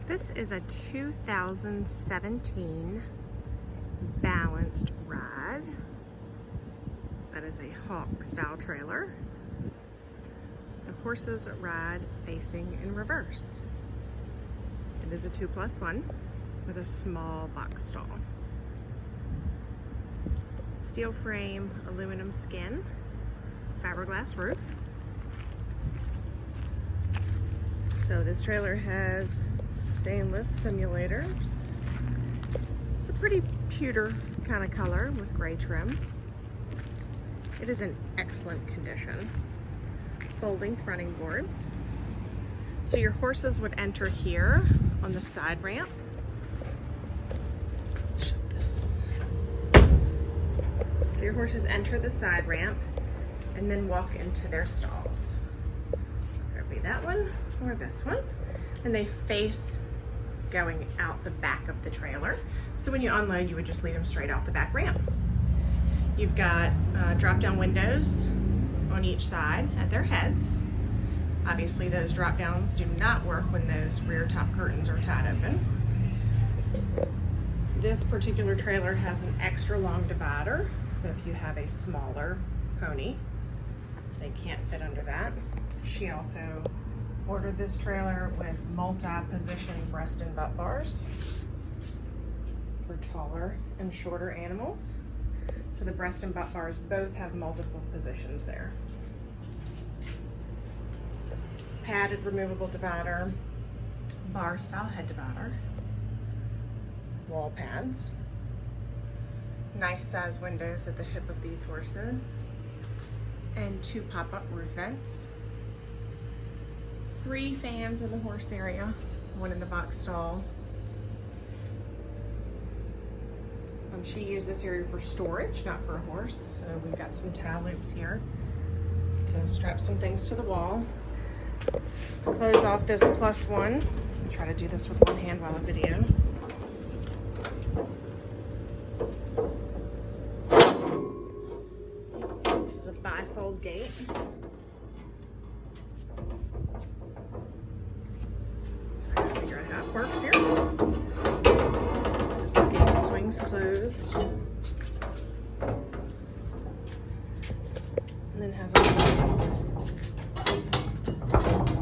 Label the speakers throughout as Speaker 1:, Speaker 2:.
Speaker 1: This is a 2017 balanced ride. That is a Hawk style trailer. The horses ride facing in reverse. It is a 2+1 with a small box stall. Steel frame, aluminum skin, fiberglass roof. So this trailer has stainless simulators. It's a pretty pewter kind of color with gray trim. It is in excellent condition. Folding running boards. So your horses would enter here on the side ramp. Shut this. So your horses enter the side ramp and then walk into their stalls. There'll be that one or this one, and they face going out the back of the trailer. So when you unload, you would just lead them straight off the back ramp. You've got drop-down windows on each side at their heads. Obviously those drop-downs do not work when those rear top curtains are tied open. This particular trailer has an extra long divider, so if you have a smaller pony, they can't fit under that. She also ordered this trailer with multi-position breast and butt bars for taller and shorter animals. So the breast and butt bars both have multiple positions there. Padded removable divider, bar style head divider, wall pads, nice size windows at the hip of these horses, and 2 pop-up roof vents. 3 fans in the horse area, 1 in the box stall. She used this area for storage, not for a horse. We've got some tie loops here to strap some things to the wall. To close off this +1, I'll try to do this with one hand while I video. This is a bifold gate. Figure out how it works here. So this gate swings closed, and then has a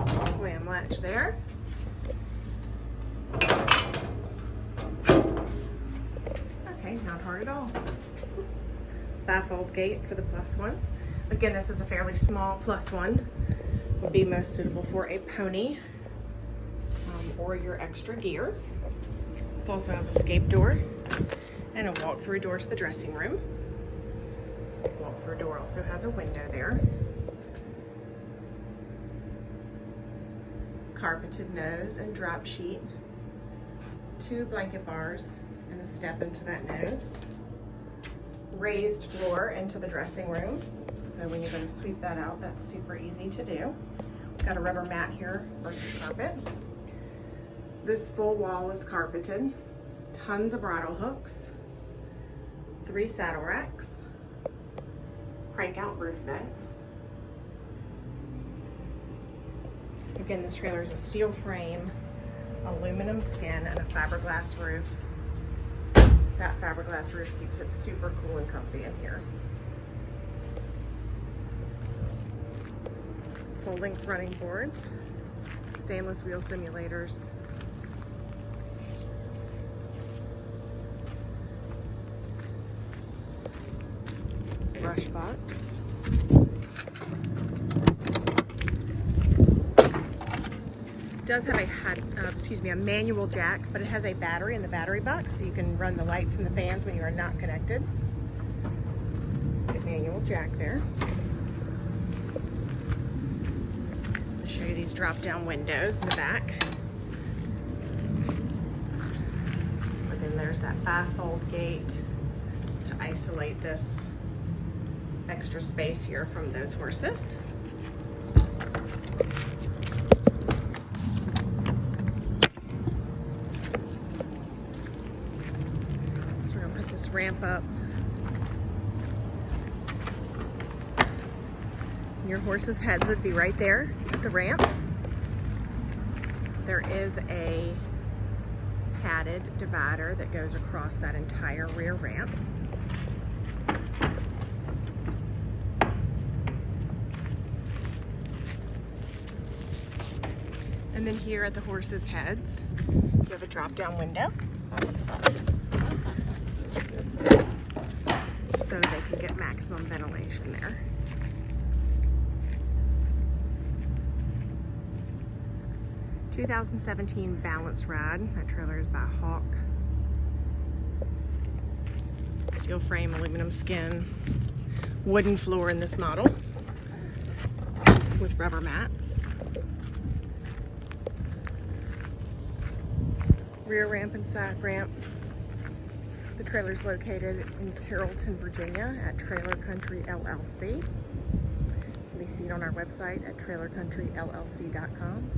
Speaker 1: slam latch there. Okay, not hard at all. Bifold gate for the +1. Again, this is a fairly small +1. Would be most suitable for a pony or your extra gear. It also has an escape door and a walk-through door to the dressing room. Walk-through door also has a window there. Carpeted nose and drop sheet. 2 blanket bars and a step into that nose. Raised floor into the dressing room. So when you're going to sweep that out, that's super easy to do. Got a rubber mat here versus carpet. This full wall is carpeted. Tons of bridle hooks. 3 saddle racks. Crank out roof vent. Again, this trailer is a steel frame, aluminum skin, and a fiberglass roof. That fiberglass roof keeps it super cool and comfy in here. Folding running boards, stainless wheel simulators, brush box, does have a manual jack, but it has a battery in the battery box, so you can run the lights and the fans when you are not connected. Good manual jack there. I'll show you these drop-down windows in the back. So then there's that bifold gate to isolate this extra space here from those horses. So we're going to put this ramp up. Your horses' heads would be right there at the ramp. There is a padded divider that goes across that entire rear ramp. And then here at the horses' heads, you have a drop-down window so they can get maximum ventilation there. (2017) Balance Ride. That trailer is by Hawk. Steel frame, aluminum skin, wooden floor in this model with rubber mats. Rear ramp and side ramp. The trailer is located in Carrollton, Virginia at Trailer Country LLC. You may see it on our website at trailercountryllc.com.